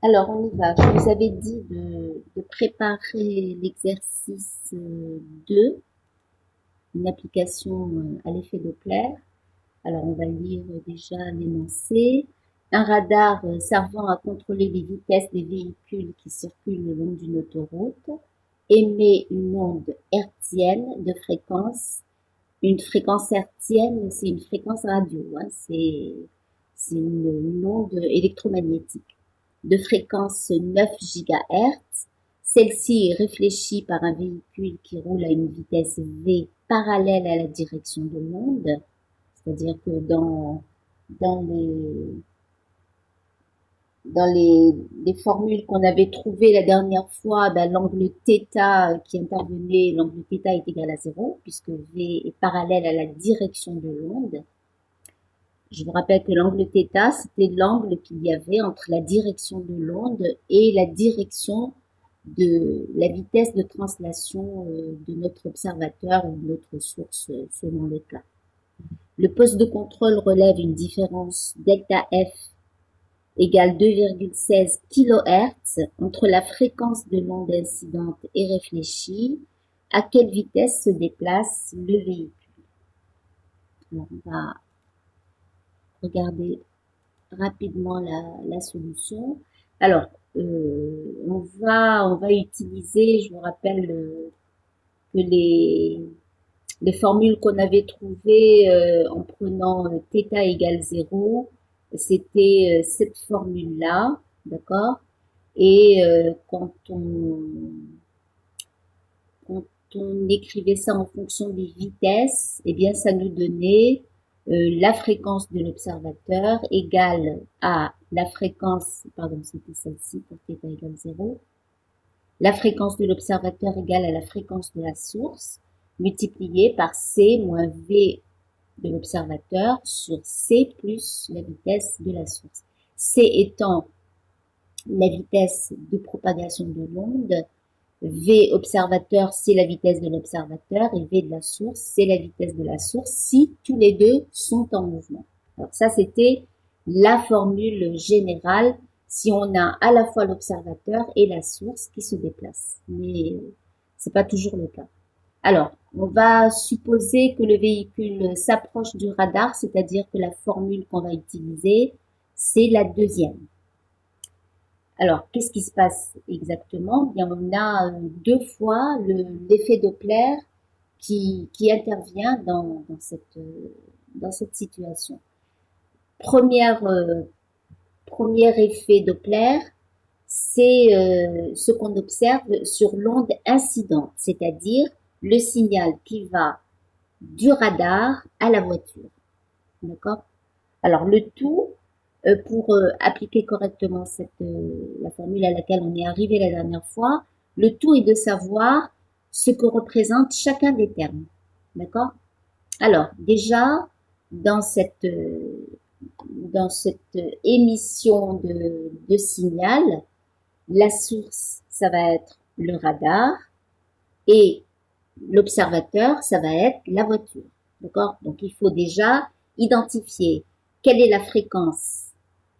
Alors, on y va. Je vous avais dit de préparer l'exercice 2, une application à l'effet Doppler. Alors, on va lire déjà l'énoncé. Un radar servant à contrôler les vitesses des véhicules qui circulent le long d'une autoroute émet une onde hertzienne de fréquence. Une fréquence hertzienne, c'est une fréquence radio, hein, c'est une onde électromagnétique de fréquence 9 GHz. Celle-ci est réfléchie par un véhicule qui roule à une vitesse v parallèle à la direction de l'onde, c'est-à-dire que dans les, dans les formules qu'on avait trouvées la dernière fois, ben, l'angle θ qui intervenait, l'angle θ est égal à 0, puisque v est parallèle à la direction de l'onde. Je vous rappelle que l'angle θ, c'était l'angle qu'il y avait entre la direction de l'onde et la direction de la vitesse de translation de notre observateur ou de notre source selon le cas. Le poste de contrôle relève une différence delta F égale 2,16 kHz entre la fréquence de l'onde incidente et réfléchie, à quelle vitesse se déplace le véhicule. Alors, on va regarder rapidement la solution. Alors, on va utiliser, je vous rappelle que les formules qu'on avait trouvées en prenant θ égale 0, c'était cette formule-là, d'accord. Et quand on écrivait ça en fonction des vitesses, eh bien, ça nous donnait la fréquence de l'observateur égale à la fréquence, pardon, c'était celle-ci pour θ égale 0, la fréquence de l'observateur égale à la fréquence de la source, multipliée par C moins V de l'observateur sur C plus la vitesse de la source. C étant la vitesse de propagation de l'onde, V observateur, c'est la vitesse de l'observateur, et V de la source, c'est la vitesse de la source, si tous les deux sont en mouvement. Alors ça, c'était la formule générale si on a à la fois l'observateur et la source qui se déplacent. Mais c'est pas toujours le cas. Alors, on va supposer que le véhicule s'approche du radar, c'est-à-dire que la formule qu'on va utiliser, c'est la deuxième. Alors, qu'est-ce qui se passe exactement? Bien, on a deux fois l'effet Doppler qui intervient dans cette situation. Premier effet Doppler, c'est ce qu'on observe sur l'onde incidente, c'est-à-dire le signal qui va du radar à la voiture. D'accord? Alors, le tout, pour appliquer correctement la formule à laquelle on est arrivé la dernière fois, le tout est de savoir ce que représente chacun des termes. D'accord? Alors, déjà, dans cette, dans cette émission de signal, la source, ça va être le radar et l'observateur, ça va être la voiture. D'accord? Donc, il faut déjà identifier quelle est la fréquence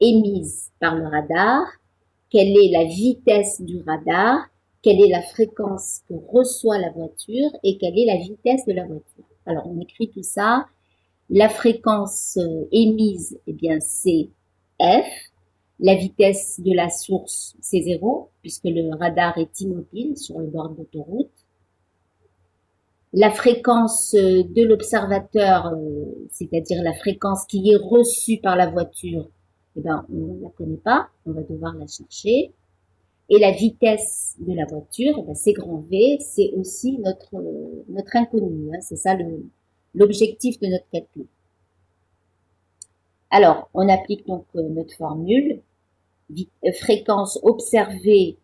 émise par le radar, quelle est la vitesse du radar, quelle est la fréquence que reçoit la voiture et quelle est la vitesse de la voiture. Alors, on écrit tout ça. La fréquence émise, eh bien, c'est F. La vitesse de la source, c'est 0, puisque le radar est immobile sur le bord de l'autoroute. La fréquence de l'observateur, c'est-à-dire la fréquence qui est reçue par la voiture, eh ben, on ne la connaît pas, on va devoir la chercher. Et la vitesse de la voiture, eh ben, c'est grand V, c'est aussi notre inconnu, hein, c'est ça l'objectif de notre calcul. Alors, on applique donc notre formule, fréquence observée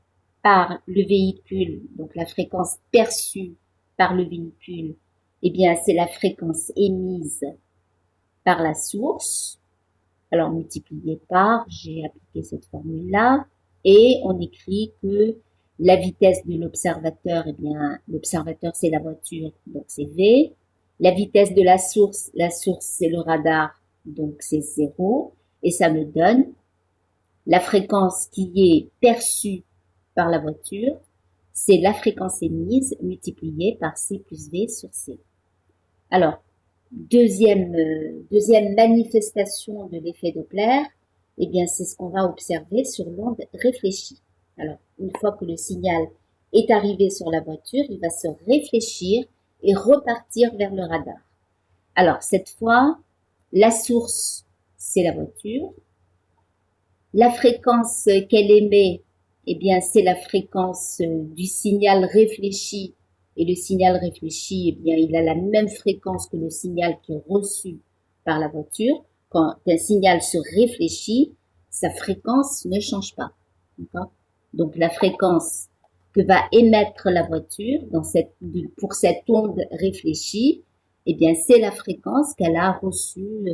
par le véhicule, donc la fréquence perçue par le véhicule, eh bien, c'est la fréquence émise par la source. Alors, multiplié par, j'ai appliqué cette formule-là, et on écrit que la vitesse de l'observateur, eh bien, l'observateur, c'est la voiture, donc c'est V. La vitesse de la source, c'est le radar, donc c'est 0. Et ça me donne la fréquence qui est perçue par la voiture, c'est la fréquence émise multipliée par C plus V sur C. Alors, deuxième manifestation de l'effet Doppler, eh bien, c'est ce qu'on va observer sur l'onde réfléchie. Alors, une fois que le signal est arrivé sur la voiture, il va se réfléchir et repartir vers le radar. Alors, cette fois, la source, c'est la voiture. La fréquence qu'elle émet, eh bien, c'est la fréquence du signal réfléchi. Et le signal réfléchi, eh bien, il a la même fréquence que le signal qui est reçu par la voiture. Quand un signal se réfléchit, sa fréquence ne change pas. Donc, la fréquence que va émettre la voiture pour cette onde réfléchie, eh bien, c'est la fréquence qu'elle a reçue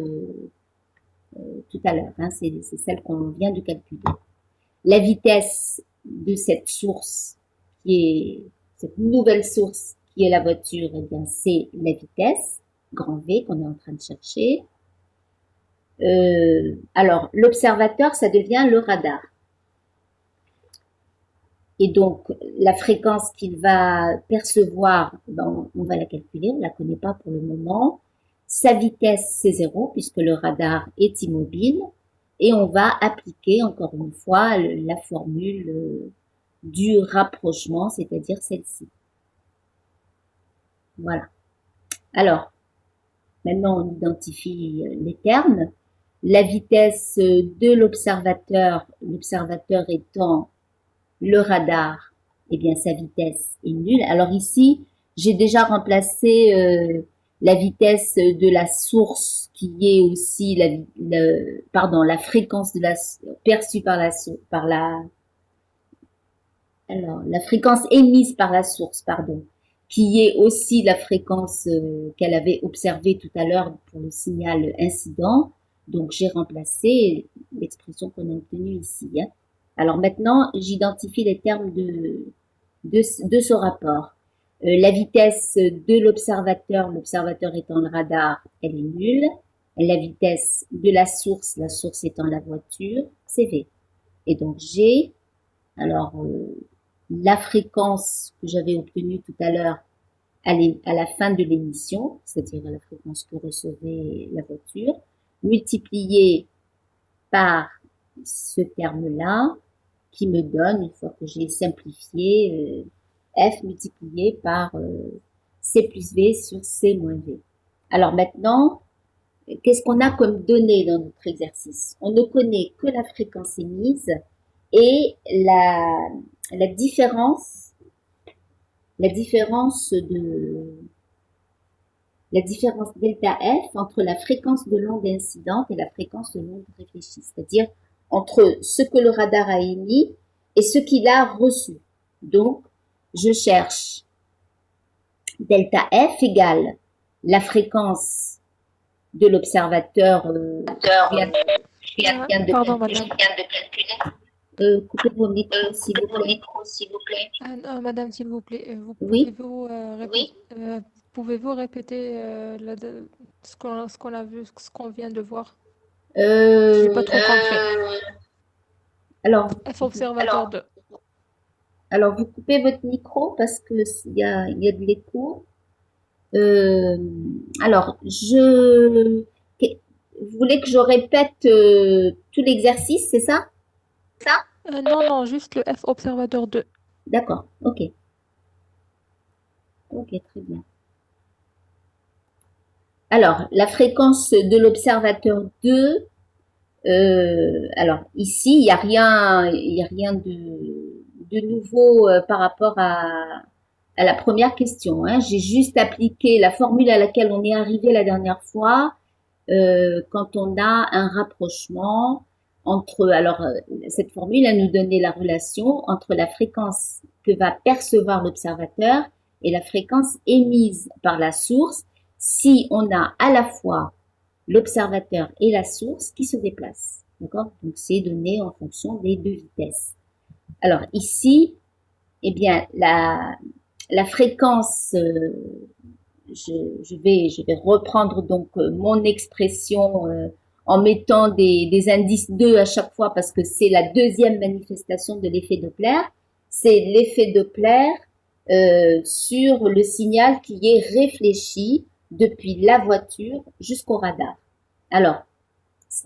tout à l'heure. Hein, c'est celle qu'on vient de calculer. La vitesse de cette source, cette nouvelle source qui est la voiture, eh bien, c'est la vitesse, grand V, qu'on est en train de chercher. Alors, l'observateur, ça devient le radar. Et donc, la fréquence qu'il va percevoir, ben, on va la calculer, on ne la connaît pas pour le moment. Sa vitesse, c'est 0, puisque le radar est immobile. Et on va appliquer, encore une fois, la formule du rapprochement, c'est-à-dire celle-ci. Voilà. Alors, maintenant, on identifie les termes. La vitesse de l'observateur étant le radar, eh bien, sa vitesse est nulle. Alors ici, j'ai déjà remplacé la vitesse de la source qui est aussi la fréquence perçue par la fréquence émise par la source, qui est aussi la fréquence qu'elle avait observée tout à l'heure pour le signal incident. Donc, j'ai remplacé l'expression qu'on a obtenue ici. Hein. Alors maintenant, j'identifie les termes de ce rapport. La vitesse de l'observateur étant le radar, elle est nulle. La vitesse de la source étant la voiture, c'est V. Et donc G, alors la fréquence que j'avais obtenue tout à l'heure, à la fin de l'émission, c'est-à-dire la fréquence que recevait la voiture, multipliée par ce terme-là, qui me donne, une fois que j'ai simplifié, F multiplié par C plus V sur C moins V. Alors maintenant, qu'est-ce qu'on a comme données dans notre exercice? On ne connaît que la fréquence émise et la différence delta F entre la fréquence de l'onde incidente et la fréquence de l'onde réfléchie, c'est-à-dire entre ce que le radar a émis et ce qu'il a reçu. Donc, je cherche delta F égale la fréquence de l'observateur Pardon, madame. Coupez vos micros, s'il vous plaît. Madame, s'il vous plaît, Oui. Pouvez-vous répéter ce qu'on a vu, ce qu'on vient de voir? Euh, J'ai pas trop compris. alors, F observateur 2. alors, vous coupez votre micro parce que il y a de l'écho. Alors, vous voulez que je répète tout l'exercice, c'est ça? Non, juste le F observateur 2. D'accord, ok. Ok, très bien. Alors, la fréquence de l'observateur 2, alors ici, il n'y a rien de nouveau par rapport à la première question. Hein. J'ai juste appliqué la formule à laquelle on est arrivé la dernière fois quand on a un rapprochement entre, cette formule, elle nous donnait la relation entre la fréquence que va percevoir l'observateur et la fréquence émise par la source si on a à la fois l'observateur et la source qui se déplacent. D'accord? Donc, c'est donné en fonction des deux vitesses. Alors, ici, eh bien, la fréquence, je vais reprendre donc mon expression en mettant des indices 2 à chaque fois parce que c'est la deuxième manifestation de l'effet Doppler. C'est l'effet Doppler sur le signal qui est réfléchi depuis la voiture jusqu'au radar. Alors,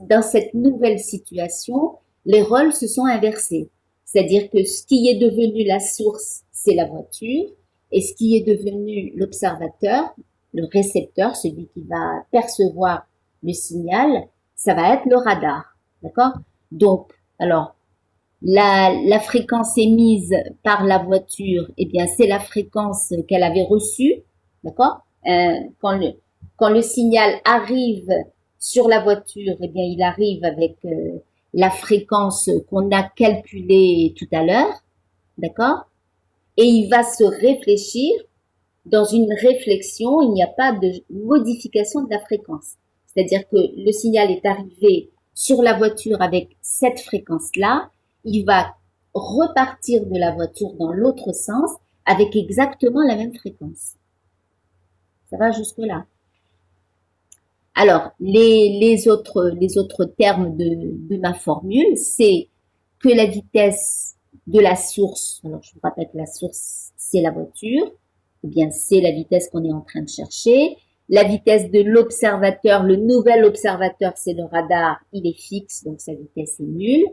dans cette nouvelle situation, les rôles se sont inversés. C'est-à-dire que ce qui est devenu la source, c'est la voiture, et ce qui est devenu l'observateur, le récepteur, celui qui va percevoir le signal, ça va être le radar. D'accord? Donc, alors, la fréquence émise par la voiture, eh bien, c'est la fréquence qu'elle avait reçue. D'accord? Quand le signal arrive sur la voiture, eh bien, il arrive avec la fréquence qu'on a calculée tout à l'heure. D'accord? Et il va se réfléchir. Dans une réflexion, il n'y a pas de modification de la fréquence. C'est-à-dire que le signal est arrivé sur la voiture avec cette fréquence-là, il va repartir de la voiture dans l'autre sens avec exactement la même fréquence. Ça va jusque-là. Alors, les autres termes de ma formule, c'est que la vitesse de la source, alors je vous rappelle que la source, c'est la voiture, ou bien c'est la vitesse qu'on est en train de chercher. La vitesse de l'observateur, le nouvel observateur, c'est le radar, il est fixe, donc sa vitesse est nulle.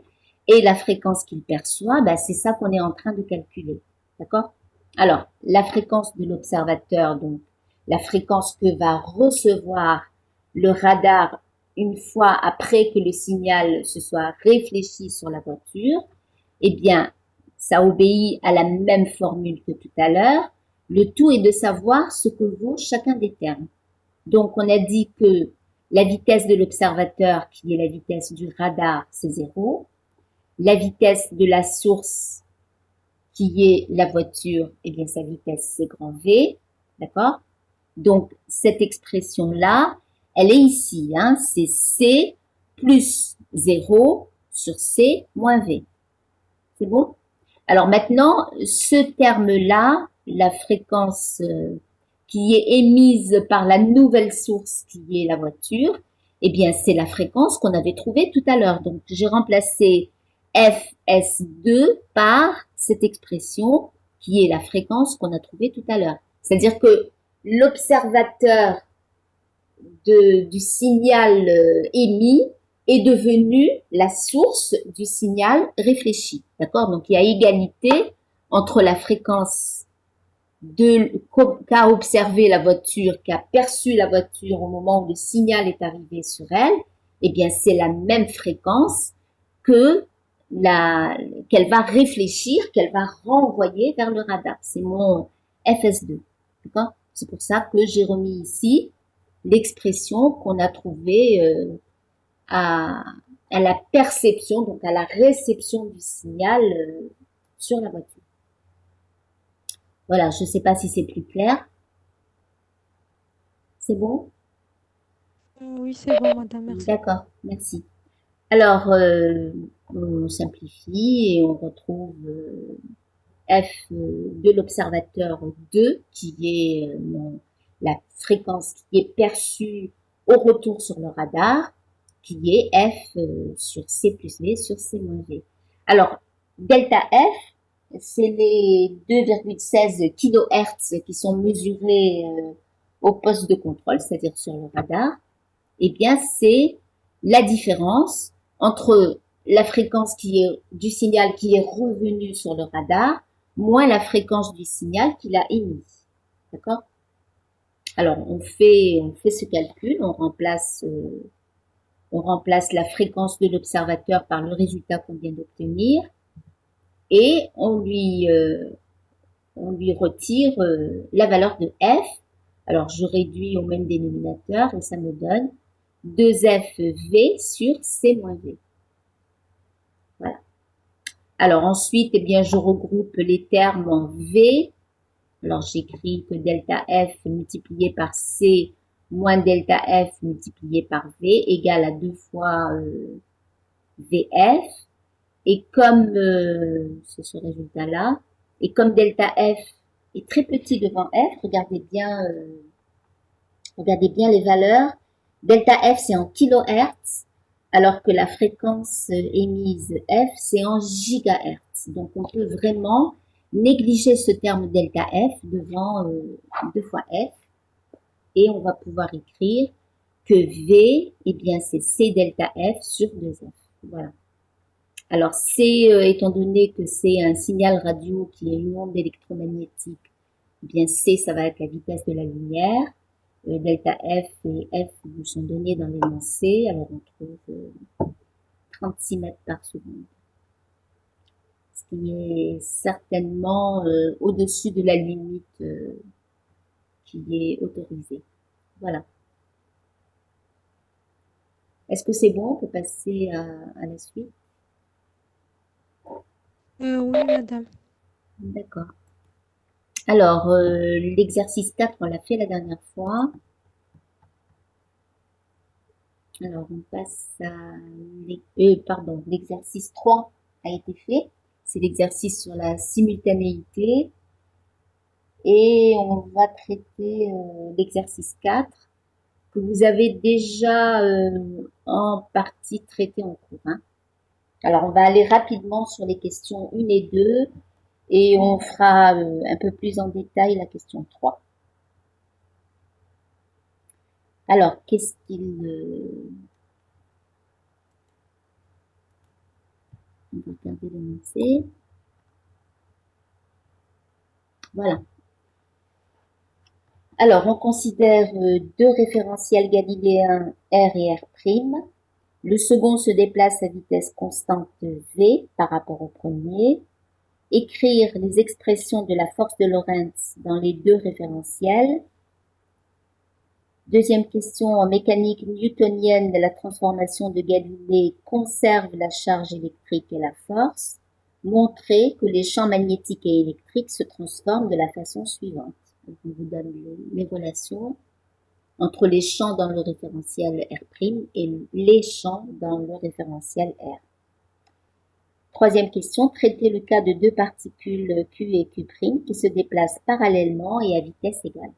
Et la fréquence qu'il perçoit, ben, c'est ça qu'on est en train de calculer. D'accord? Alors, la fréquence de l'observateur, donc la fréquence que va recevoir le radar une fois après que le signal se soit réfléchi sur la voiture, eh bien, ça obéit à la même formule que tout à l'heure. Le tout est de savoir ce que vaut chacun des termes. Donc, on a dit que la vitesse de l'observateur, qui est la vitesse du radar, c'est 0. La vitesse de la source, qui est la voiture, eh bien, sa vitesse, c'est grand V. D'accord? Donc, cette expression-là, elle est ici. Hein, c'est C plus 0 sur C moins V. C'est bon? Alors maintenant, ce terme-là, la fréquence qui est émise par la nouvelle source qui est la voiture, eh bien, c'est la fréquence qu'on avait trouvée tout à l'heure. Donc, j'ai remplacé fs2 par cette expression qui est la fréquence qu'on a trouvée tout à l'heure. C'est-à-dire que l'observateur du signal émis est devenu la source du signal réfléchi. D'accord? Donc, il y a égalité entre la fréquence qu'a observé la voiture, qu'a perçu la voiture au moment où le signal est arrivé sur elle. Eh bien, c'est la même fréquence que qu'elle va réfléchir, qu'elle va renvoyer vers le radar. C'est mon FS2. D'accord? C'est pour ça que j'ai remis ici l'expression qu'on a trouvée à la perception, donc à la réception du signal sur la voiture. Voilà, je ne sais pas si c'est plus clair. C'est bon? Oui, c'est bon, madame, merci. D'accord, merci. Alors, on simplifie et on retrouve F de l'observateur 2, qui est la fréquence qui est perçue au retour sur le radar, qui est F sur C plus V sur C moins V. Alors, delta F, c'est les 2,16 kHz qui sont mesurés au poste de contrôle, c'est-à-dire sur le radar. Eh bien, c'est la différence entre la fréquence du signal qui est revenu sur le radar moins la fréquence du signal qu'il a émis. D'accord? Alors, on fait ce calcul, on remplace la fréquence de l'observateur par le résultat qu'on vient d'obtenir et on lui retire la valeur de f. Alors, je réduis au même dénominateur et ça me donne 2fv sur c moins v. Voilà. Alors ensuite, eh bien, je regroupe les termes en v. Alors, j'écris que delta f multiplié par c moins delta f multiplié par v égale à 2 fois vf. Et comme c'est ce résultat-là, et comme delta f est très petit devant f, regardez bien les valeurs. Delta f, c'est en kilohertz. alors que la fréquence émise f, c'est en gigahertz. Donc on peut vraiment négliger ce terme delta f devant 2 fois f, et on va pouvoir écrire que V, eh bien c'est C delta F sur 2F. Voilà. Alors C, étant donné que c'est un signal radio qui est une onde électromagnétique, eh bien C, ça va être la vitesse de la lumière. Delta F et F vous sont donnés dans l'énoncé. Alors on trouve 36 mètres par seconde. Ce qui est certainement au-dessus de la limite qui est autorisée. Voilà. Est-ce que c'est bon? On peut passer à la suite. Oui, madame. D'accord. Alors, l'exercice 4, on l'a fait la dernière fois. Alors, on passe à l'exercice 3 a été fait. C'est l'exercice sur la simultanéité. Et on va traiter l'exercice 4 que vous avez déjà en partie traité en cours. Hein. Alors, on va aller rapidement sur les questions 1 et 2 et on fera un peu plus en détail la question 3. Alors, qu'est-ce qu'il... on va regarder l'énoncé. Voilà. Alors, on considère deux référentiels galiléens R et R'. Le second se déplace à vitesse constante V par rapport au premier. Écrire les expressions de la force de Lorentz dans les deux référentiels. Deuxième question, en mécanique newtonienne, la transformation de Galilée conserve la charge électrique et la force. Montrer que les champs magnétiques et électriques se transforment de la façon suivante. Donc, on vous donne les relations entre les champs dans le référentiel R' et les champs dans le référentiel R. Troisième question, traiter le cas de deux particules Q et Q' qui se déplacent parallèlement et à vitesse égale.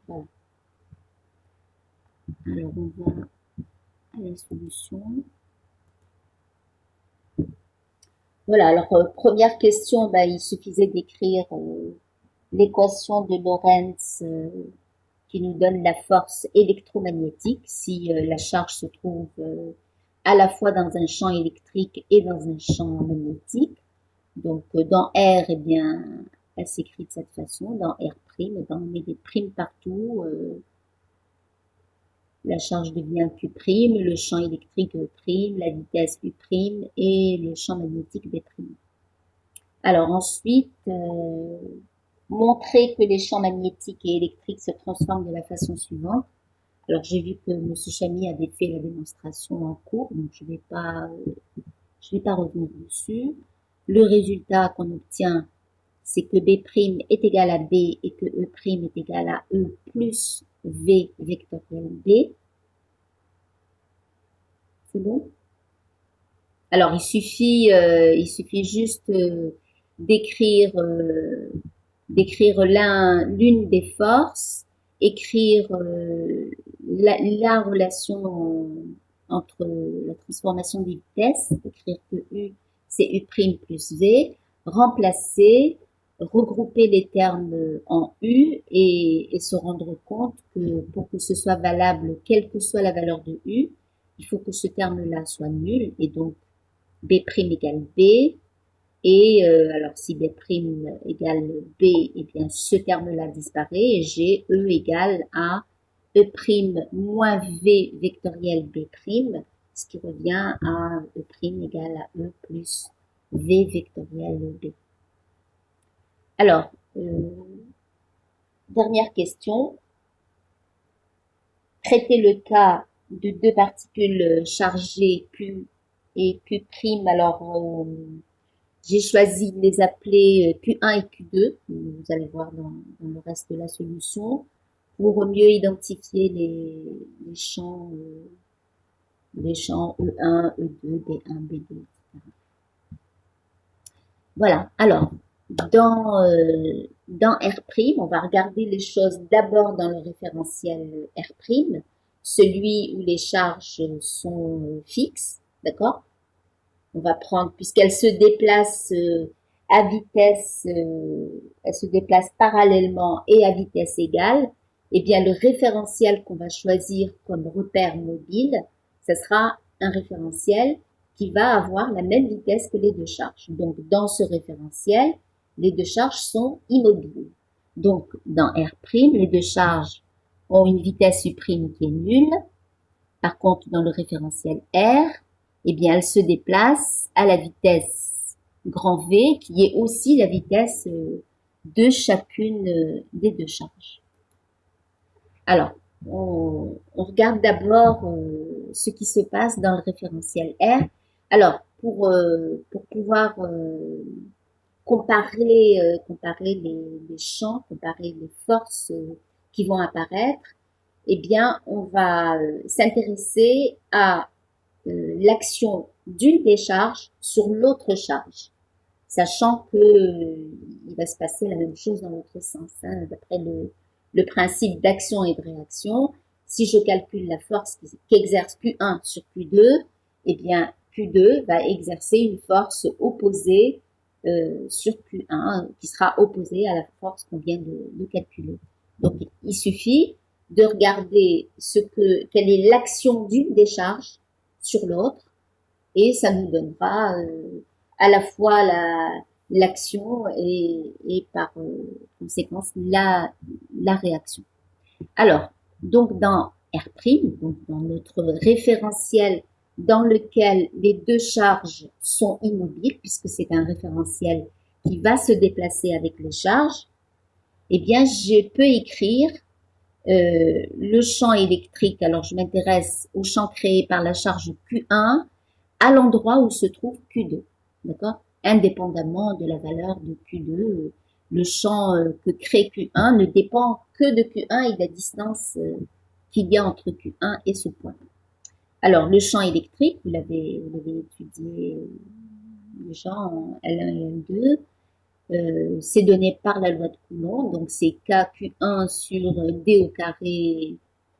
Voilà. Alors, on va à la solution. Voilà, alors première question, il suffisait d'écrire l'équation de Lorentz qui nous donne la force électromagnétique si la charge se trouve à la fois dans un champ électrique et dans un champ magnétique. Donc dans R, eh bien, elle s'écrit de cette façon, dans R', on met des primes partout, la charge devient Q', le champ électrique E', la vitesse U' et le champ magnétique B'. Alors ensuite, montrer que les champs magnétiques et électriques se transforment de la façon suivante. Alors j'ai vu que M. Chamy avait fait la démonstration en cours, donc je vais pas revenir dessus. Le résultat qu'on obtient, c'est que B' est égal à B et que E' est égal à E plus V vectoriel B. C'est bon? Alors il suffit juste d'écrire l'une des forces, écrire la relation entre la transformation des vitesses, écrire que U c'est U' plus V, remplacer, regrouper les termes en U et se rendre compte que pour que ce soit valable, quelle que soit la valeur de U, il faut que ce terme-là soit nul et donc B' égale B. Et alors si B' égale B, eh bien ce terme-là disparaît et j'ai E égale à E' moins V vectoriel B', ce qui revient à E' égale à E plus V vectoriel B. Alors, dernière question. Traiter le cas de deux particules chargées Q et Q'. Alors, j'ai choisi de les appeler Q1 et Q2, vous allez voir dans le reste de la solution, pour mieux identifier les champs E1, E2, B1, B2, etc. Voilà, alors, dans R', on va regarder les choses d'abord dans le référentiel R'. celui où les charges sont fixes, d'accord? On va prendre, puisqu'elle se déplace à vitesse, elle se déplace parallèlement et à vitesse égale, eh bien le référentiel qu'on va choisir comme repère mobile, ce sera un référentiel qui va avoir la même vitesse que les deux charges. Donc dans ce référentiel, les deux charges sont immobiles. Donc dans R', les deux charges ont une vitesse U' qui est nulle. Par contre, dans le référentiel R, eh bien, elle se déplace à la vitesse grand V, qui est aussi la vitesse de chacune des deux charges. Alors, on regarde d'abord ce qui se passe dans le référentiel R. Alors, pour pouvoir comparer les champs, comparer les forces qui vont apparaître, eh bien, on va s'intéresser à l'action d'une des charges sur l'autre charge, sachant que il va se passer la même chose dans l'autre sens, hein, d'après le principe d'action et de réaction. Si je calcule la force qu'exerce Q1 sur Q2, eh bien Q2 va exercer une force opposée sur Q1, qui sera opposée à la force qu'on vient de calculer. Donc il suffit de regarder quelle est l'action d'une des charges sur l'autre, et ça nous donnera à la fois l'action et par conséquence la réaction. Alors, donc dans R', donc dans notre référentiel dans lequel les deux charges sont immobiles, puisque c'est un référentiel qui va se déplacer avec les charges, eh bien, je peux écrire le champ électrique. Alors, je m'intéresse au champ créé par la charge Q1 à l'endroit où se trouve Q2, d'accord? Indépendamment de la valeur de Q2, le champ que crée Q1 ne dépend que de Q1 et de la distance qu'il y a entre Q1 et ce point. Alors, le champ électrique, vous l'avez étudié déjà en L1 et L2, c'est donné par la loi de Coulomb, donc c'est KQ1 sur D au carré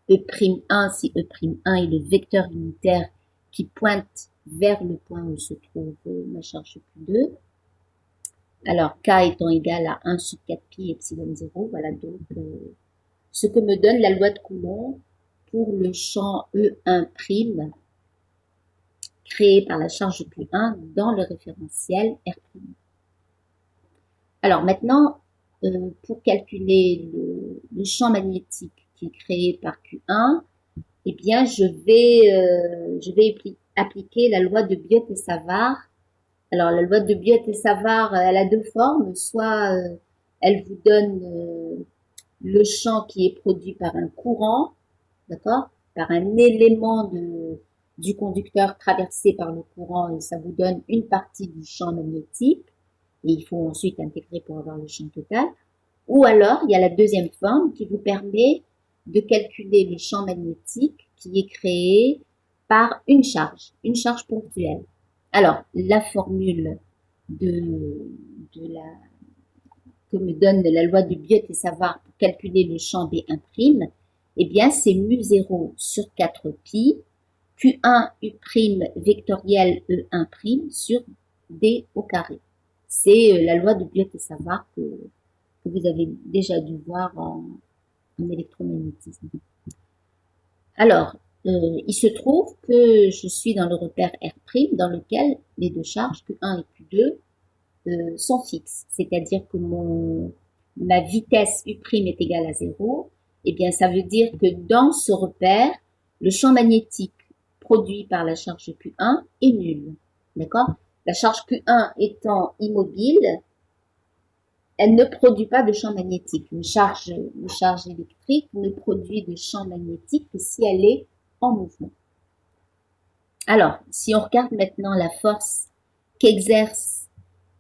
E'1 si E'1 est le vecteur unitaire qui pointe vers le point où se trouve ma charge Q2. Alors, K étant égal à 1 sur 4 pi epsilon 0, voilà donc ce que me donne la loi de Coulomb pour le champ E1' créé par la charge Q1 dans le référentiel R'. Alors maintenant, pour calculer le champ magnétique qui est créé par Q1, eh bien, je vais appliquer la loi de Biot et Savart. Alors, la loi de Biot et Savart, elle a deux formes. Soit elle vous donne le champ qui est produit par un courant, d'accord, par un élément du conducteur traversé par le courant, et ça vous donne une partie du champ magnétique. Et il faut ensuite intégrer pour avoir le champ total. Ou alors, il y a la deuxième forme qui vous permet de calculer le champ magnétique qui est créé par une charge ponctuelle. Alors, la formule que me donne la loi de Biot et Savart pour calculer le champ B1', eh bien, c'est mu0 sur 4 pi, Q1 U' vectoriel E1' sur D au carré. C'est la loi de Biot et Savart que vous avez déjà dû voir en électromagnétisme. Alors, il se trouve que je suis dans le repère R' dans lequel les deux charges Q1 et Q2 sont fixes. C'est-à-dire que ma vitesse U' est égale à 0. Eh bien, ça veut dire que dans ce repère, le champ magnétique produit par la charge Q1 est nul. D'accord? La charge Q1 étant immobile, elle ne produit pas de champ magnétique. Une charge électrique ne produit de champ magnétique que si elle est en mouvement. Alors, si on regarde maintenant la force qu'exerce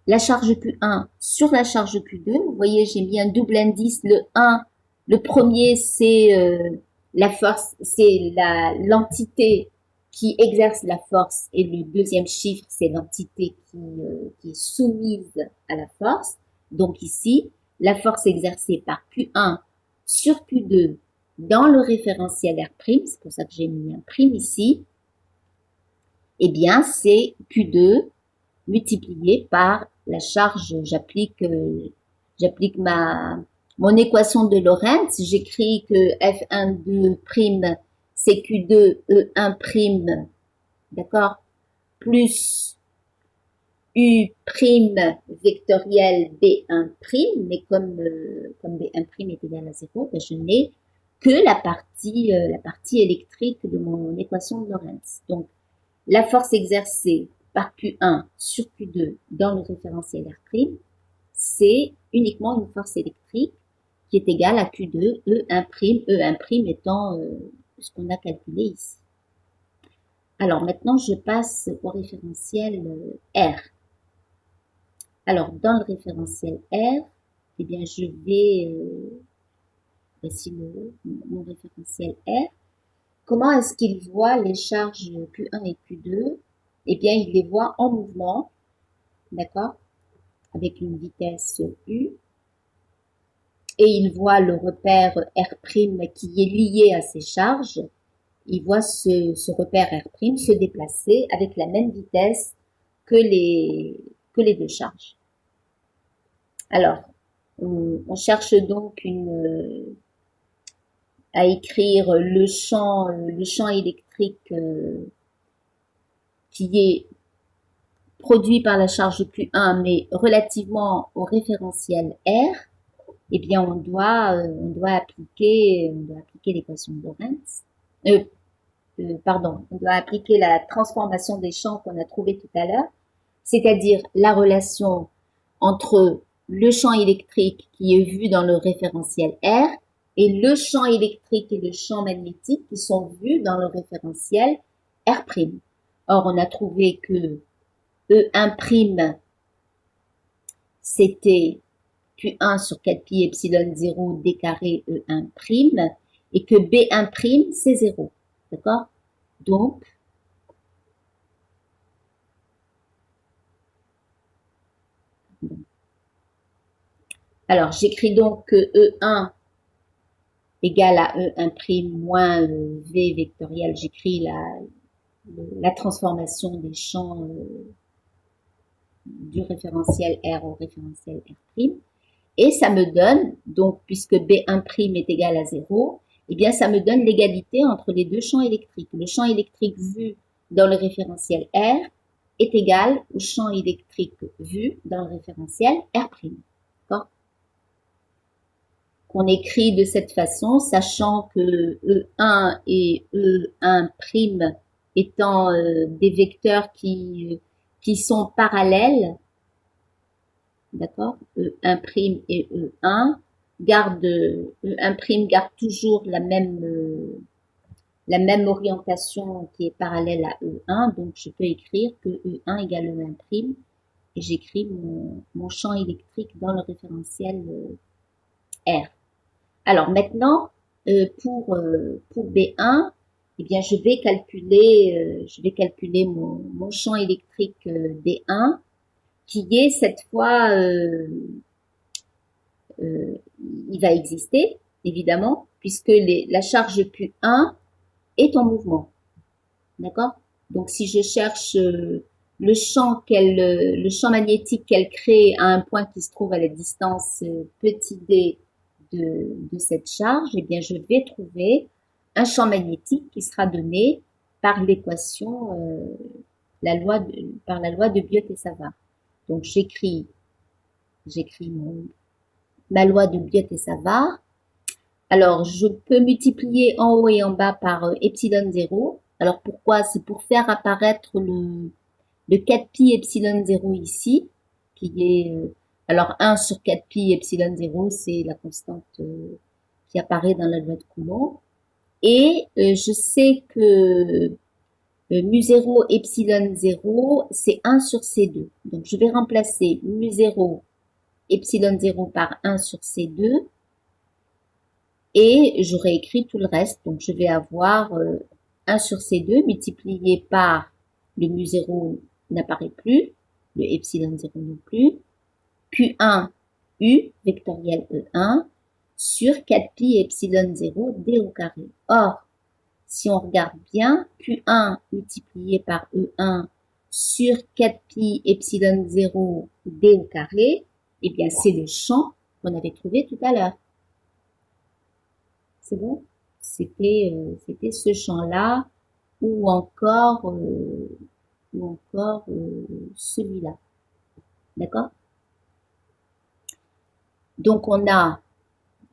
la charge Q1 sur la charge Q2, vous voyez, j'ai mis un double indice. Le 1, le premier, c'est la force, c'est l'entité qui exerce la force, et le deuxième chiffre, c'est l'entité qui est soumise à la force. Donc ici, la force exercée par Q1 sur Q2 dans le référentiel R', c'est pour ça que j'ai mis un prime ici, eh bien, c'est Q2 multiplié par la charge, j'applique mon équation de Lorentz, j'écris que F12', c'est Q2 E1', d'accord, plus U' vectoriel B1', mais comme B1' est égal à 0, ben je n'ai que la partie électrique de mon équation de Lorentz. Donc, la force exercée par Q1 sur Q2 dans le référentiel R', c'est uniquement une force électrique qui est égale à Q2 E1', E1' étant ce qu'on a calculé ici. Alors maintenant, je passe au référentiel R. Alors, dans le référentiel R, eh bien, je vais, voici mon référentiel R. Comment est-ce qu'il voit les charges Q1 et Q2? Eh bien, il les voit en mouvement, d'accord, avec une vitesse U, et il voit le repère R' qui est lié à ces charges. Il voit ce repère R' se déplacer avec la même vitesse que les deux charges. Alors, on cherche donc à écrire le champ électrique qui est produit par la charge Q1, mais relativement au référentiel R. Eh bien, on doit appliquer l'équation de Lorentz. On doit appliquer la transformation des champs qu'on a trouvé tout à l'heure, c'est-à-dire la relation entre le champ électrique qui est vu dans le référentiel R et le champ électrique et le champ magnétique qui sont vus dans le référentiel R'. Or, on a trouvé que E1', c'était Q1 sur 4pi epsilon 0 d carré E1', et que B1', c'est 0. D'accord? Donc, alors j'écris donc que E1 égale à E1' moins V vectoriel. J'écris la transformation des champs du référentiel R au référentiel R'. Et ça me donne, donc, puisque B1' est égal à 0, eh bien, ça me donne l'égalité entre les deux champs électriques. Le champ électrique vu dans le référentiel R est égal au champ électrique vu dans le référentiel R'. D'accord? Qu'on écrit de cette façon, sachant que E1 et E1' étant des vecteurs qui sont parallèles, d'accord, E1' et E1 E1' garde toujours la même orientation qui est parallèle à E1, donc je peux écrire que E1 égale E1' et j'écris mon champ électrique dans le référentiel R. Alors maintenant, pour B1, eh bien je vais calculer mon champ électrique D1 qui est cette fois, il va exister évidemment puisque la charge Q1 est en mouvement, d'accord? Donc si je cherche le champ magnétique qu'elle crée à un point qui se trouve à la distance petit d de cette charge, eh bien je vais trouver un champ magnétique qui sera donné par l'équation, par la loi de Biot et Savart. Donc j'écris ma loi de Biot et Savart. Alors je peux multiplier en haut et en bas par epsilon 0. Alors pourquoi? C'est pour faire apparaître le 4pi epsilon 0 ici, qui est alors 1 sur 4pi epsilon 0, c'est la constante qui apparaît dans la loi de Coulomb. Et je sais que mu0 epsilon 0, c'est 1 sur C2. Donc je vais remplacer mu0 epsilon 0 par 1 sur C2 et j'aurai écrit tout le reste. Donc je vais avoir 1 sur C2 multiplié par le mu0 n'apparaît plus, le epsilon 0 non plus, Q1 U vectoriel E1 sur 4pi epsilon 0 d au carré. Or, si on regarde bien, Q1 multiplié par E1 sur 4pi epsilon 0 d au carré, eh bien c'est le champ qu'on avait trouvé tout à l'heure. C'est bon? C'était ce champ-là ou encore celui-là. D'accord? Donc on a,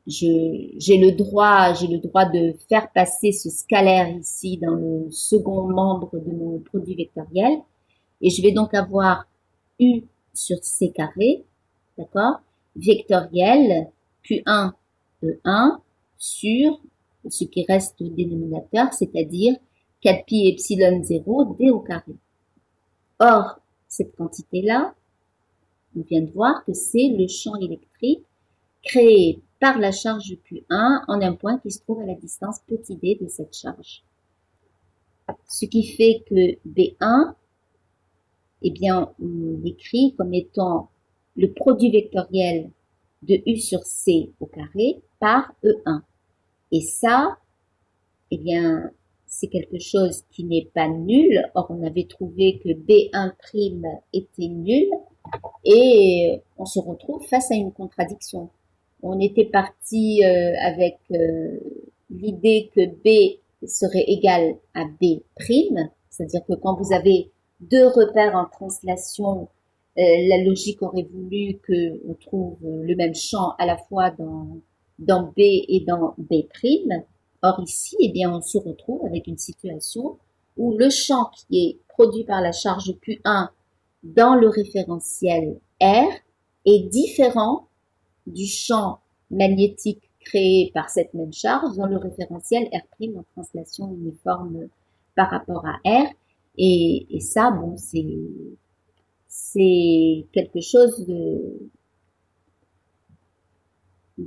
j'ai le droit de faire passer ce scalaire ici dans le second membre de mon produit vectoriel, et je vais donc avoir U sur C carré, d'accord, vectoriel Q1 E1 sur ce qui reste au dénominateur, c'est-à-dire 4pi epsilon 0 d au carré. Or, cette quantité-là, on vient de voir que c'est le champ électrique créé par la charge Q1 en un point qui se trouve à la distance petit d de cette charge. Ce qui fait que B1, eh bien, on l'écrit comme étant le produit vectoriel de U sur C au carré par E1. Et ça, eh bien, c'est quelque chose qui n'est pas nul. Or, on avait trouvé que B1' était nul et on se retrouve face à une contradiction. On était parti avec l'idée que B serait égal à B', c'est-à-dire que quand vous avez deux repères en translation, la logique aurait voulu qu'on trouve le même champ à la fois dans B et dans B'. Or ici, eh bien, on se retrouve avec une situation où le champ qui est produit par la charge Q1 dans le référentiel R est différent du champ magnétique créé par cette même charge dans le référentiel R' en translation uniforme par rapport à R. Et ça, bon, c'est quelque chose de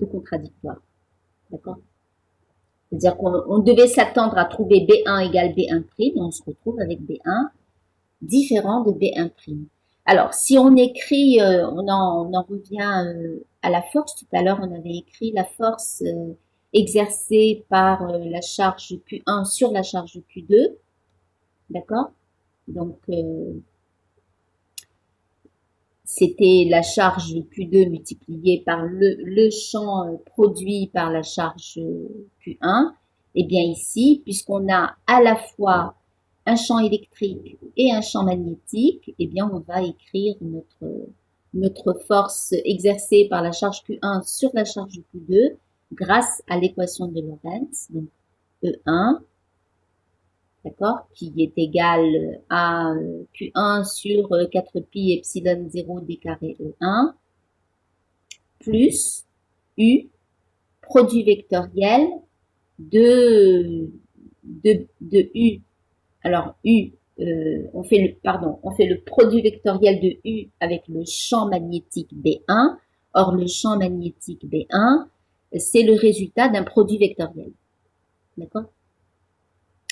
contradictoire. D'accord? C'est-à-dire qu'on devait s'attendre à trouver B1 égale B1', et on se retrouve avec B1 différent de B1'. Alors, si on écrit, on en revient à la force. Tout à l'heure, on avait écrit la force exercée par la charge Q1 sur la charge Q2. D'accord? Donc, c'était la charge Q2 multipliée par le champ produit par la charge Q1. Et bien ici, puisqu'on a à la fois un champ électrique et un champ magnétique, eh bien on va écrire notre force exercée par la charge Q1 sur la charge Q2 grâce à l'équation de Lorentz, donc E1, d'accord, qui est égal à Q1 sur 4pi epsilon 0 d carré E1, plus U, produit vectoriel de U. Alors U, on fait le produit vectoriel de U avec le champ magnétique B1. Or, le champ magnétique B1, c'est le résultat d'un produit vectoriel. D'accord?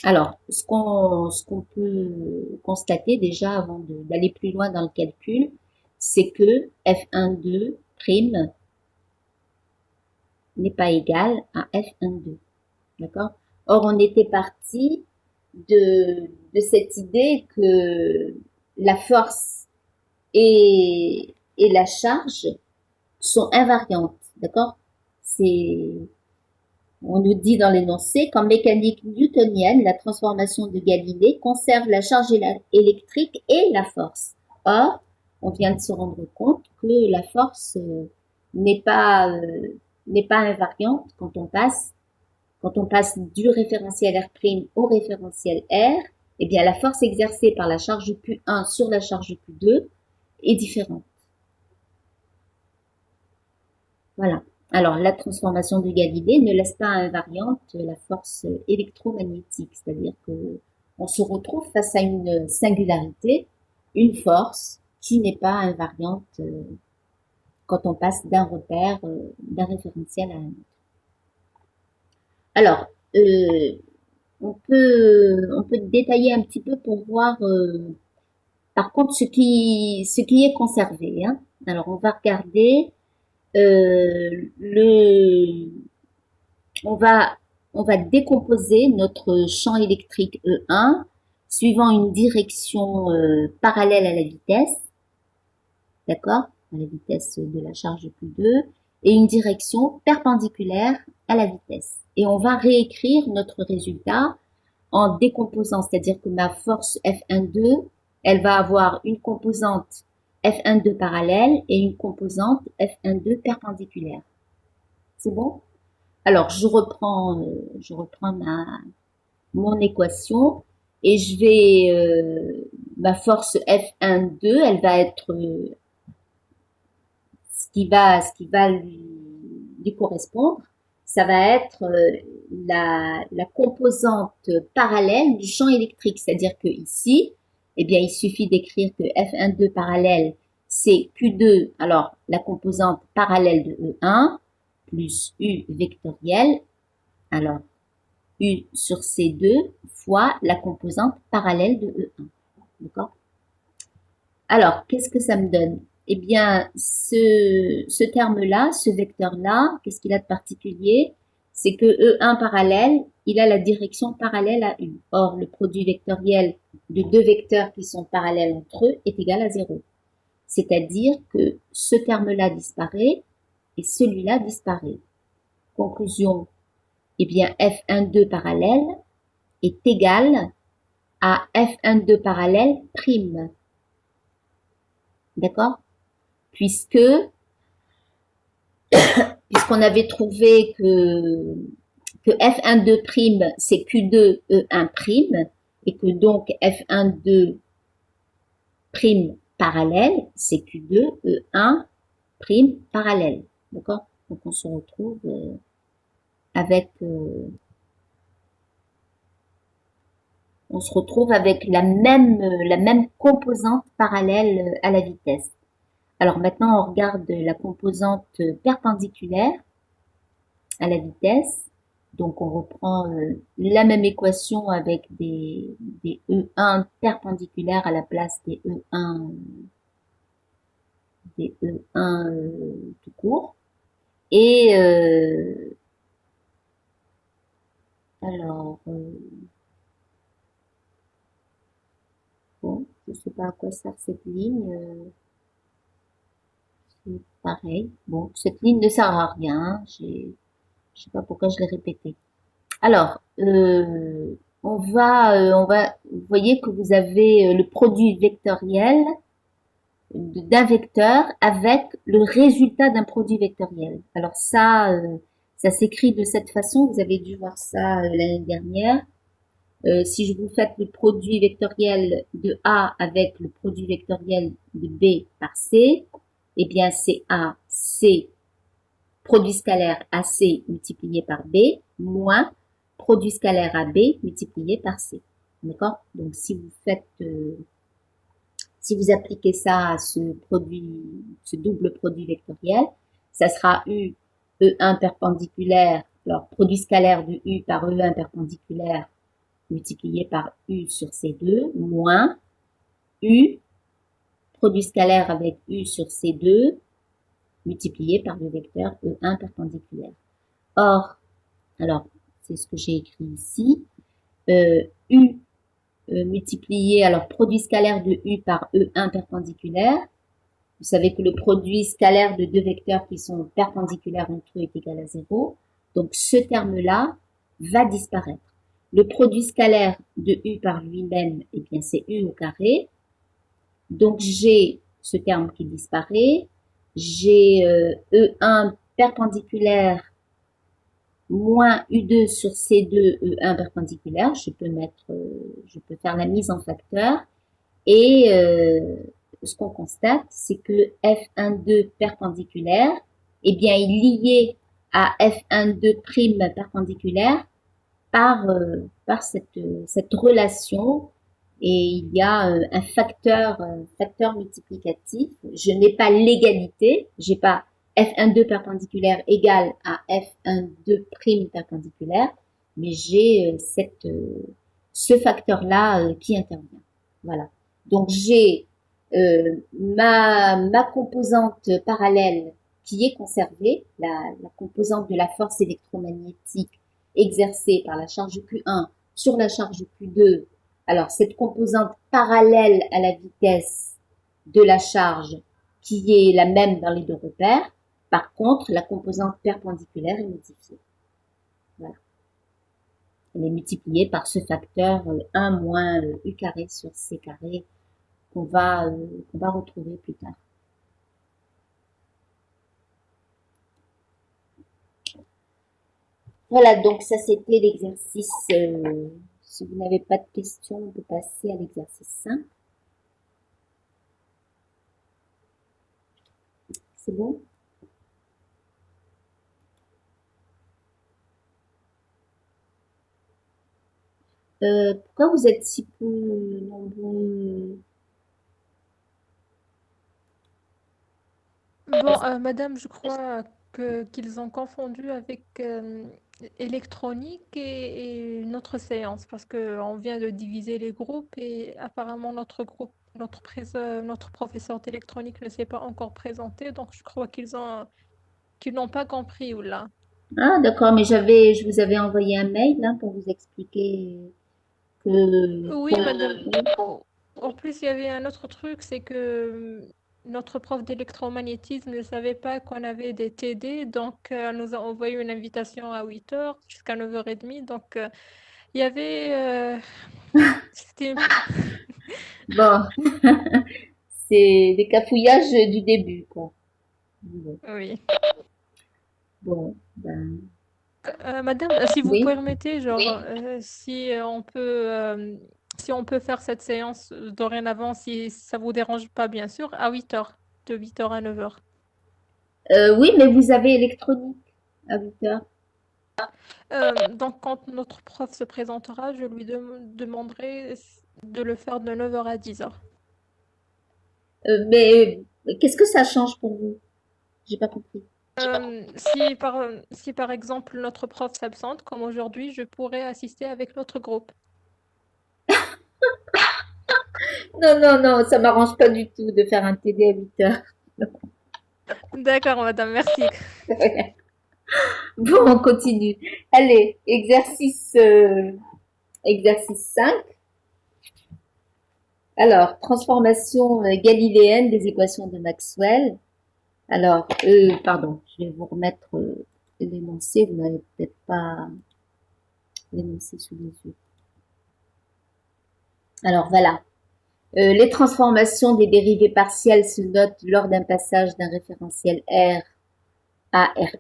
Alors, ce qu'on peut constater déjà avant d'aller plus loin dans le calcul, c'est que F12' n'est pas égal à F12. D'accord? Or, on était parti de cette idée que la force et la charge sont invariantes. D'accord? On nous dit dans l'énoncé qu'en mécanique newtonienne, la transformation de Galilée conserve la charge électrique et la force. Or, on vient de se rendre compte que la force n'est pas invariante quand on passe du référentiel R' au référentiel R. Eh bien, la force exercée par la charge Q1 sur la charge Q2 est différente. Voilà. Alors, la transformation de Galilée ne laisse pas invariante la force électromagnétique, c'est-à-dire que on se retrouve face à une singularité, une force qui n'est pas invariante quand on passe d'un repère, d'un référentiel à un autre. Alors, on peut détailler un petit peu pour voir, par contre, ce qui est conservé. Hein. Alors, on va regarder le on va, on va décomposer notre champ électrique E1 suivant une direction parallèle à la vitesse, d'accord, à la vitesse de la charge Q2, et une direction perpendiculaire à la vitesse. Et on va réécrire notre résultat en décomposant, c'est-à-dire que ma force F1,2, elle va avoir une composante F1,2 parallèle et une composante F1,2 perpendiculaire. C'est bon? Alors, je reprends mon équation et je vais, ma force F1,2, elle va être ce qui va lui correspondre, ça va être la composante parallèle du champ électrique. C'est-à-dire que ici, eh bien, il suffit d'écrire que F1,2 parallèle, c'est Q2, alors la composante parallèle de E1, plus U vectoriel, alors U sur C2 fois la composante parallèle de E1. D'accord? Alors, qu'est-ce que ça me donne? Eh bien, ce terme-là, ce vecteur-là, qu'est-ce qu'il a de particulier? C'est que E1 parallèle, il a la direction parallèle à U. Or, le produit vectoriel de deux vecteurs qui sont parallèles entre eux est égal à 0. C'est-à-dire que ce terme-là disparaît et celui-là disparaît. Conclusion, eh bien, F1,2 parallèle est égal à F1,2 parallèle prime. D'accord? Puisqu'on avait trouvé que F1,2 prime, c'est Q2 E1 prime, et que donc F1,2 prime parallèle, c'est Q2 E1 prime parallèle. D'accord? Donc on se retrouve avec la même composante parallèle à la vitesse. Alors maintenant, on regarde la composante perpendiculaire à la vitesse. Donc on reprend la même équation avec des E1 perpendiculaires à la place des E1 tout court. Et alors, bon, je sais pas à quoi sert cette ligne. C'est pareil. Bon, cette ligne ne sert à rien. Je sais pas pourquoi je l'ai répétée. Alors, vous voyez que vous avez le produit vectoriel d'un vecteur avec le résultat d'un produit vectoriel. Alors ça s'écrit de cette façon. Vous avez dû voir ça l'année dernière. Si je vous fais le produit vectoriel de A avec le produit vectoriel de B par C, eh bien c'est A, C, produit scalaire AC multiplié par B, moins produit scalaire AB multiplié par C. D'accord? Donc si vous appliquez ça à ce double produit vectoriel, ça sera U E1 perpendiculaire, alors produit scalaire de U par E1 perpendiculaire multiplié par U sur C2, moins U, produit scalaire avec U sur C2, multiplié par le vecteur E1 perpendiculaire. Or, alors, c'est ce que j'ai écrit ici, U multiplié, alors produit scalaire de U par E1 perpendiculaire. Vous savez que le produit scalaire de deux vecteurs qui sont perpendiculaires entre eux est égal à 0. Donc ce terme-là va disparaître. Le produit scalaire de U par lui-même, eh bien c'est U au carré. Donc j'ai ce terme qui disparaît. J'ai E1 perpendiculaire moins U2 sur C2 E1 perpendiculaire. Je peux faire la mise en facteur. Et ce qu'on constate, c'est que F1,2 perpendiculaire, eh bien, il est lié à F1,2 prime perpendiculaire par cette relation. Et il y a un facteur multiplicatif. Je n'ai pas l'égalité. J'ai pas F1,2 perpendiculaire égale à F1,2 prime perpendiculaire, mais j'ai ce facteur-là qui intervient. Voilà. Donc j'ai ma composante parallèle qui est conservée, la composante de la force électromagnétique exercée par la charge Q1 sur la charge Q2. Alors, cette composante parallèle à la vitesse de la charge qui est la même dans les deux repères. Par contre, la composante perpendiculaire est modifiée. Voilà. Elle est multipliée par ce facteur 1 moins U carré sur C carré qu'on va retrouver plus tard. Voilà, donc ça c'était l'exercice. Si vous n'avez pas de questions, on peut passer à l'exercice 5. C'est bon? Pourquoi vous êtes si peu nombreux? Bon, madame, je crois qu'ils ont confondu avec électronique et une autre séance parce qu'on vient de diviser les groupes et apparemment notre groupe, notre professeur d'électronique ne s'est pas encore présenté, donc je crois qu'ils n'ont pas compris ou là. Ah, d'accord, mais je vous avais envoyé un mail là, pour vous expliquer Oui, madame. En plus, il y avait un autre truc, c'est que notre prof d'électromagnétisme ne savait pas qu'on avait des TD, donc elle nous a envoyé une invitation à 8 heures jusqu'à 9h30. Donc, il y avait... c'était... bon, c'est des cafouillages du début, quoi. Bon, Oui. ben, Madame, si vous oui. permettez, genre, si on peut faire cette séance dorénavant, si ça vous dérange pas, bien sûr, à 8 heures, de 8 heures à 9 heures. Oui, mais vous avez électronique à 8 heures. Donc, quand notre prof se présentera, je lui demanderai de le faire de 9 heures à 10 heures. Mais qu'est-ce que ça change pour vous? J'ai pas compris. Si par exemple notre prof s'absente, comme aujourd'hui, je pourrais assister avec notre groupe. Non, non, non, ça m'arrange pas du tout de faire un TD à 8 heures. D'accord, madame, merci. Bon, on continue. Allez, exercice 5. Alors, transformation galiléenne des équations de Maxwell. Alors, pardon, je vais vous remettre l'énoncé. Vous n'avez peut-être pas l'énoncé sous les yeux. Alors, voilà. Les transformations des dérivées partielles se notent lors d'un passage d'un référentiel R à R'.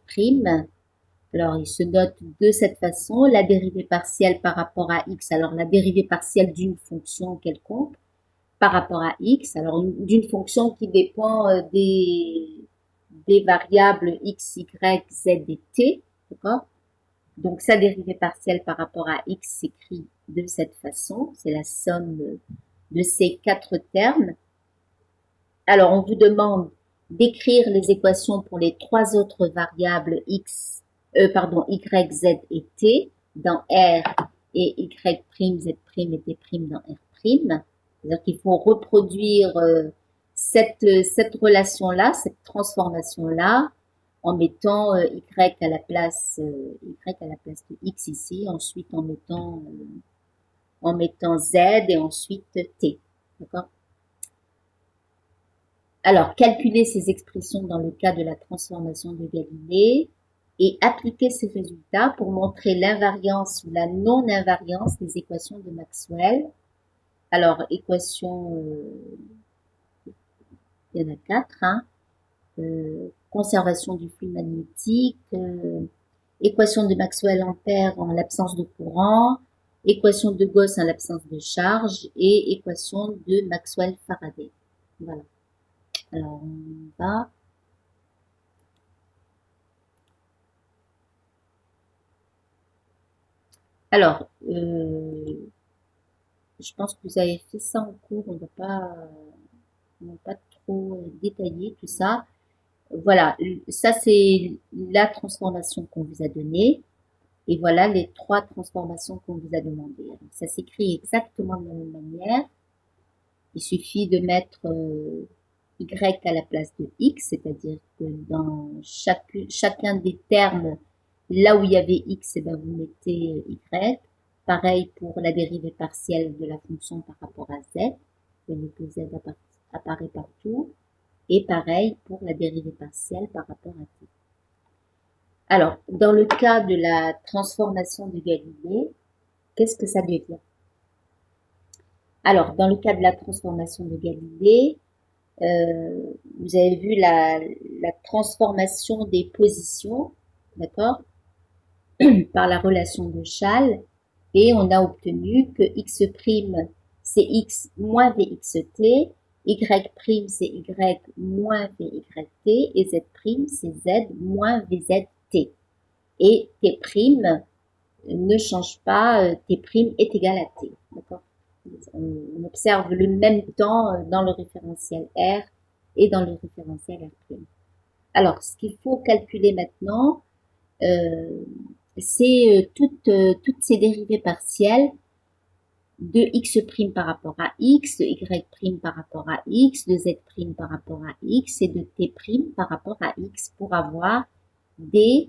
Alors, il se note de cette façon. La dérivée partielle par rapport à x. Alors, la dérivée partielle d'une fonction quelconque par rapport à x. Alors, d'une fonction qui dépend des variables x, y, z et t. D'accord? Donc, sa dérivée partielle par rapport à x s'écrit de cette façon. C'est la somme de ces quatre termes. Alors, on vous demande d'écrire les équations pour les trois autres variables y, z et t dans R et y', z' et t' dans R'. C'est-à-dire qu'il faut reproduire cette relation-là, cette transformation-là, en mettant y à la place de x ici, ensuite en mettant z et ensuite t. D'accord? Alors, calculer ces expressions dans le cas de la transformation de Galilée et appliquer ces résultats pour montrer l'invariance ou la non-invariance des équations de Maxwell. Alors, équations, il y en a 4, hein. Conservation du flux magnétique, équation de Maxwell-Ampère en l'absence de courant, équation de Gauss en l'absence de charge et équation de Maxwell-Faraday. Voilà. Alors, on va. Alors, je pense que vous avez fait ça en cours, on va pas trop détailler tout ça. Voilà, ça c'est la transformation qu'on vous a donnée. Et voilà les trois transformations qu'on vous a demandées. Alors, ça s'écrit exactement de la même manière. Il suffit de mettre y à la place de x, c'est-à-dire que dans chacun des termes, là où il y avait x, eh ben vous mettez y. Pareil pour la dérivée partielle de la fonction par rapport à z. Vous voyez que z apparaît partout. Et pareil pour la dérivée partielle par rapport à t. Alors, dans le cas de la transformation de Galilée, qu'est-ce que ça devient? Alors, dans le cas de la transformation de Galilée, vous avez vu la transformation des positions, d'accord, par la relation de Chasles, et on a obtenu que x' c'est x moins vxt, y' c'est y moins vyt, et z' c'est z moins vzt. Et t' ne change pas, t' est égal à t, d'accord. On observe le même temps dans le référentiel R et dans le référentiel R'. Alors, ce qu'il faut calculer maintenant, c'est toutes ces dérivées partielles de x' par rapport à x, de y' par rapport à x, de z' par rapport à x et de t' par rapport à x pour avoir des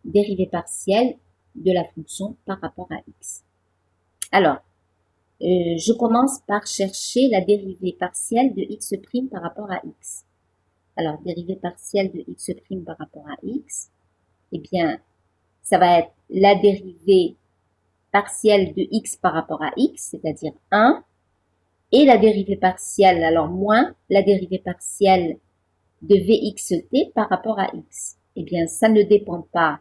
dérivées partielles de la fonction par rapport à x. Alors, je commence par chercher la dérivée partielle de x' par rapport à x. Alors, dérivée partielle de x' par rapport à x, eh bien, ça va être la dérivée partielle de x par rapport à x, c'est-à-dire 1, et la dérivée partielle, alors moins la dérivée partielle de vxt par rapport à x. Eh bien, ça ne dépend pas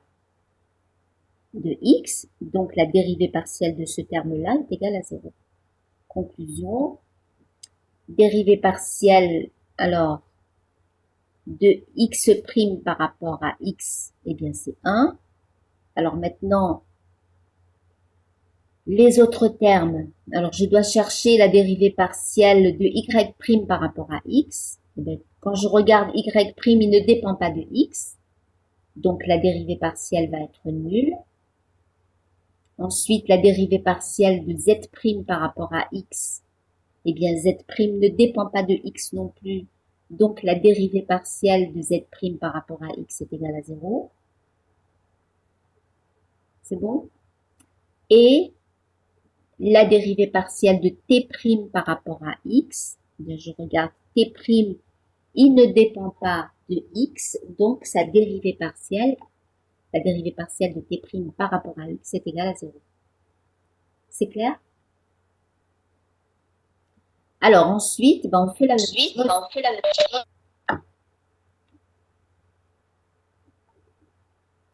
de x, donc la dérivée partielle de ce terme-là est égale à 0. Conclusion, dérivée partielle, alors, de x' par rapport à x, eh bien c'est 1. Alors maintenant, les autres termes, alors je dois chercher la dérivée partielle de y' par rapport à x. Eh bien, quand je regarde y', il ne dépend pas de x, donc la dérivée partielle va être nulle. Ensuite, la dérivée partielle de z' par rapport à x, eh bien z' ne dépend pas de x non plus, donc la dérivée partielle de z' par rapport à x est égale à 0. C'est bon? Et la dérivée partielle de t' par rapport à x, eh bien je regarde t', il ne dépend pas de x, donc sa dérivée partielle, la dérivée partielle de t' par rapport à x est égale à 0. C'est clair? Alors ensuite, on fait la même chose.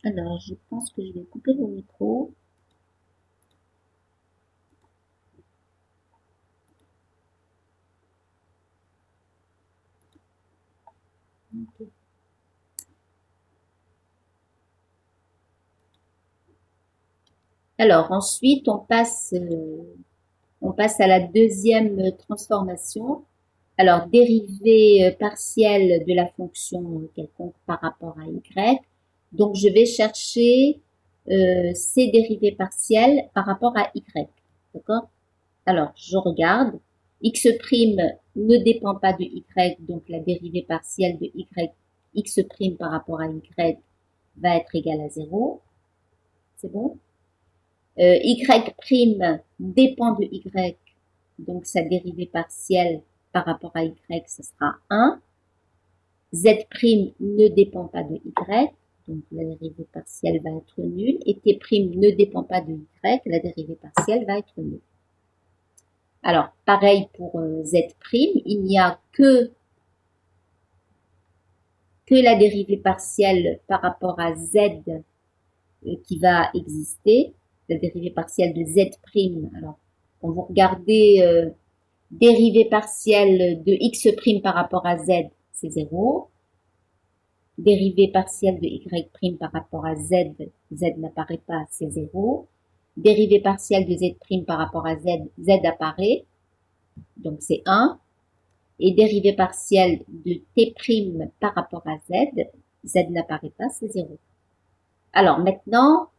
Alors, je pense que je vais couper le micro. Okay. Alors ensuite, on passe à la deuxième transformation. Alors, dérivée partielle de la fonction quelconque par rapport à y. Donc, je vais chercher ces dérivées partielles par rapport à y. D'accord? Alors, je regarde. X' ne dépend pas de y, donc la dérivée partielle de y, x' par rapport à y va être égale à 0. C'est bon? Y' dépend de y, donc sa dérivée partielle par rapport à y, ce sera 1. Z' ne dépend pas de y, donc la dérivée partielle va être nulle. Et t' ne dépend pas de y, la dérivée partielle va être nulle. Alors, pareil pour Z', il n'y a que la dérivée partielle par rapport à Z qui va exister, la dérivée partielle de Z'. Alors, quand vous regardez dérivée partielle de x' par rapport à z, c'est 0. Dérivée partielle de y' par rapport à z, z n'apparaît pas, c'est 0. Dérivée partielle de z' par rapport à z, z apparaît, donc c'est 1. Et dérivée partielle de t' par rapport à z, z n'apparaît pas, c'est 0. Alors maintenant,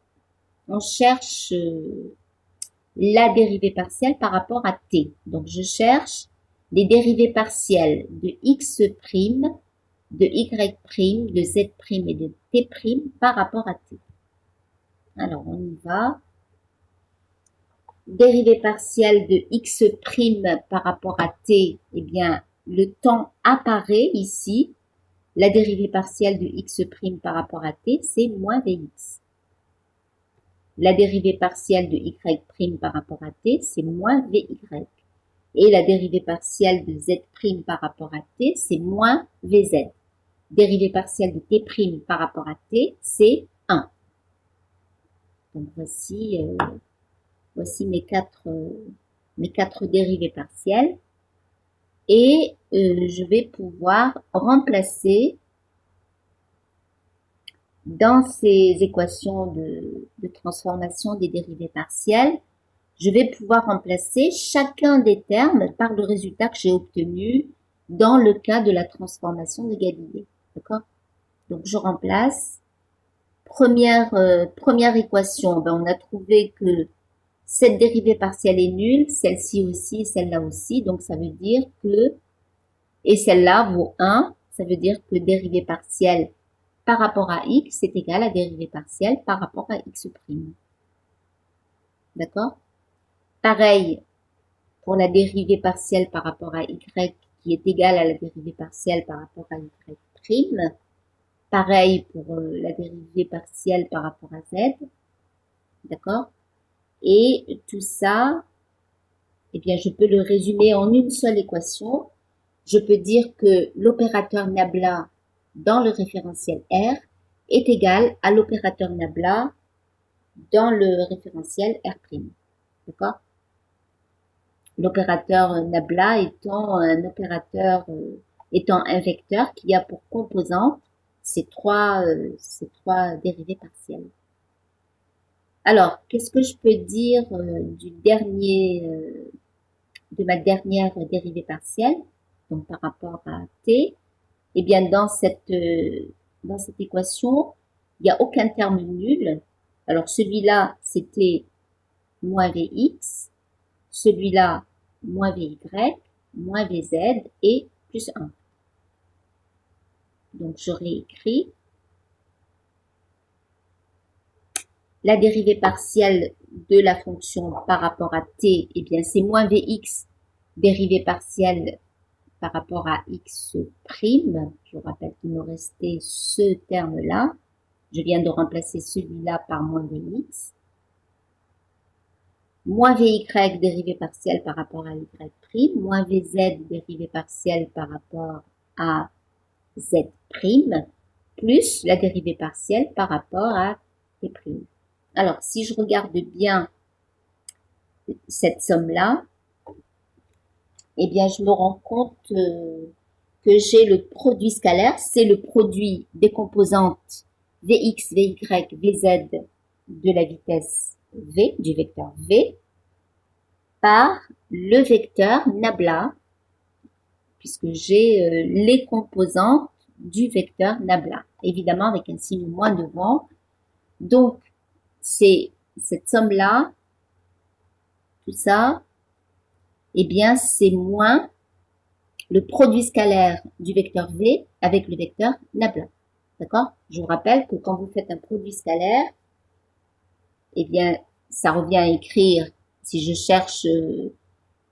on cherche la dérivée partielle par rapport à t. Donc je cherche les dérivés partiels de x', de y', de z' et de t' par rapport à t. Alors, on y va. Dérivée partielle de x' par rapport à t, eh bien, le temps apparaît ici. La dérivée partielle de x' par rapport à t, c'est moins vx. La dérivée partielle de y' par rapport à t, c'est moins vy. Et la dérivée partielle de z' par rapport à t, c'est moins vz. Dérivée partielle de t' par rapport à t, c'est 1. Donc voici mes quatre dérivées partielles. Et je vais pouvoir remplacer dans ces équations de transformation des dérivées partielles, je vais pouvoir remplacer chacun des termes par le résultat que j'ai obtenu dans le cas de la transformation de Galilée. D'accord? Donc je remplace. Première équation, ben on a trouvé que cette dérivée partielle est nulle, celle-ci aussi, celle-là aussi, donc ça veut dire que, et celle-là vaut 1, ça veut dire que dérivée partielle par rapport à x est égal à dérivée partielle par rapport à x'. D'accord? Pareil pour la dérivée partielle par rapport à y qui est égale à la dérivée partielle par rapport à y'. Pareil pour la dérivée partielle par rapport à z. D'accord? Et tout ça, eh bien, je peux le résumer en une seule équation. Je peux dire que l'opérateur nabla dans le référentiel R est égal à l'opérateur nabla dans le référentiel R'. D'accord? L'opérateur nabla étant étant un vecteur qui a pour composante ces trois dérivées partielles. Alors, qu'est-ce que je peux dire de ma dernière dérivée partielle, donc par rapport à t? Eh bien, dans cette équation, il n'y a aucun terme nul. Alors, celui-là, c'était moins Vx, celui-là, moins Vy, moins Vz et plus 1. Donc, j'aurais écrit la dérivée partielle de la fonction par rapport à t, eh bien, c'est moins Vx, dérivée partielle par rapport à x'. Je vous rappelle qu'il me restait ce terme-là. Je viens de remplacer celui-là par moins Vx. Moins Vy, dérivée partielle par rapport à y'. Moins Vz, dérivée partielle par rapport à z'. Plus la dérivée partielle par rapport à t'. Alors, si je regarde bien cette somme-là, eh bien, je me rends compte que j'ai le produit scalaire, c'est le produit des composantes Vx, Vy, Vz de la vitesse V, du vecteur V, par le vecteur nabla, puisque j'ai les composantes du vecteur nabla, évidemment avec un signe moins devant. Donc, c'est cette somme-là, tout ça, eh bien, c'est moins le produit scalaire du vecteur V avec le vecteur nabla. D'accord? Je vous rappelle que quand vous faites un produit scalaire, eh bien, ça revient à écrire, si je cherche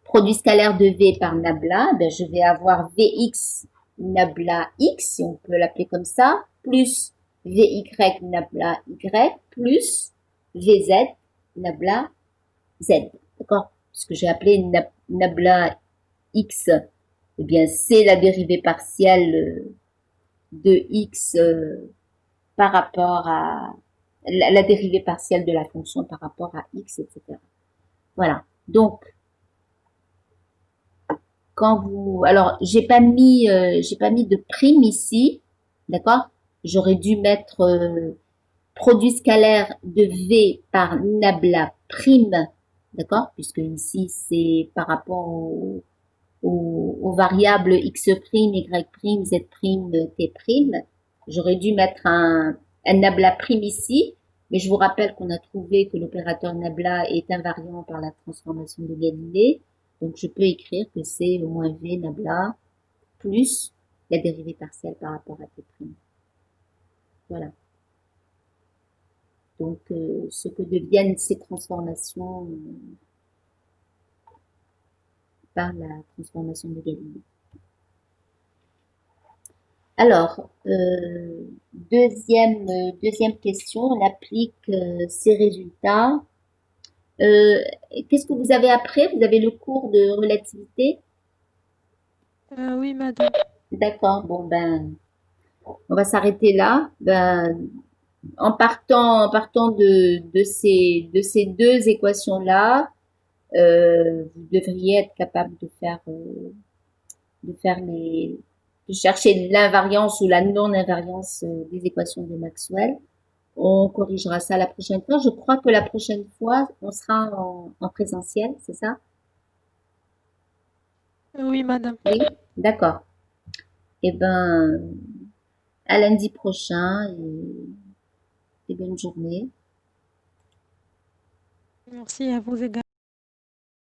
produit scalaire de V par nabla, ben, je vais avoir Vx nabla x, si on peut l'appeler comme ça, plus Vy nabla y, plus Vz nabla z. D'accord? Ce que j'ai appelé nabla x, eh bien, c'est la dérivée partielle de x par rapport à la dérivée partielle de la fonction par rapport à x, etc. Voilà. Donc, quand vous, alors, j'ai pas mis de prime ici, d'accord? J'aurais dû mettre produit scalaire de V par nabla prime, d'accord? Puisque ici, c'est par rapport aux variables x', y', z', t'. J'aurais dû mettre un nabla prime ici, mais je vous rappelle qu'on a trouvé que l'opérateur nabla est invariant par la transformation de Galilée. Donc, je peux écrire que c'est au moins V nabla plus la dérivée partielle par rapport à T'. Voilà. Donc, ce que deviennent ces transformations par la transformation de Galilée. Alors, deuxième question, on applique ces résultats. Euh, Qu'est-ce que vous avez après? Vous avez le cours de relativité? Oui, madame. D'accord, bon ben, on va s'arrêter là. Ben, en partant de ces deux équations-là, vous devriez être capable de chercher l'invariance ou la non-invariance des équations de Maxwell. On corrigera ça la prochaine fois. Je crois que la prochaine fois, on sera en présentiel, c'est ça? Oui, madame. Oui, d'accord. Eh ben, à lundi prochain et bonne journée. Merci à vous également.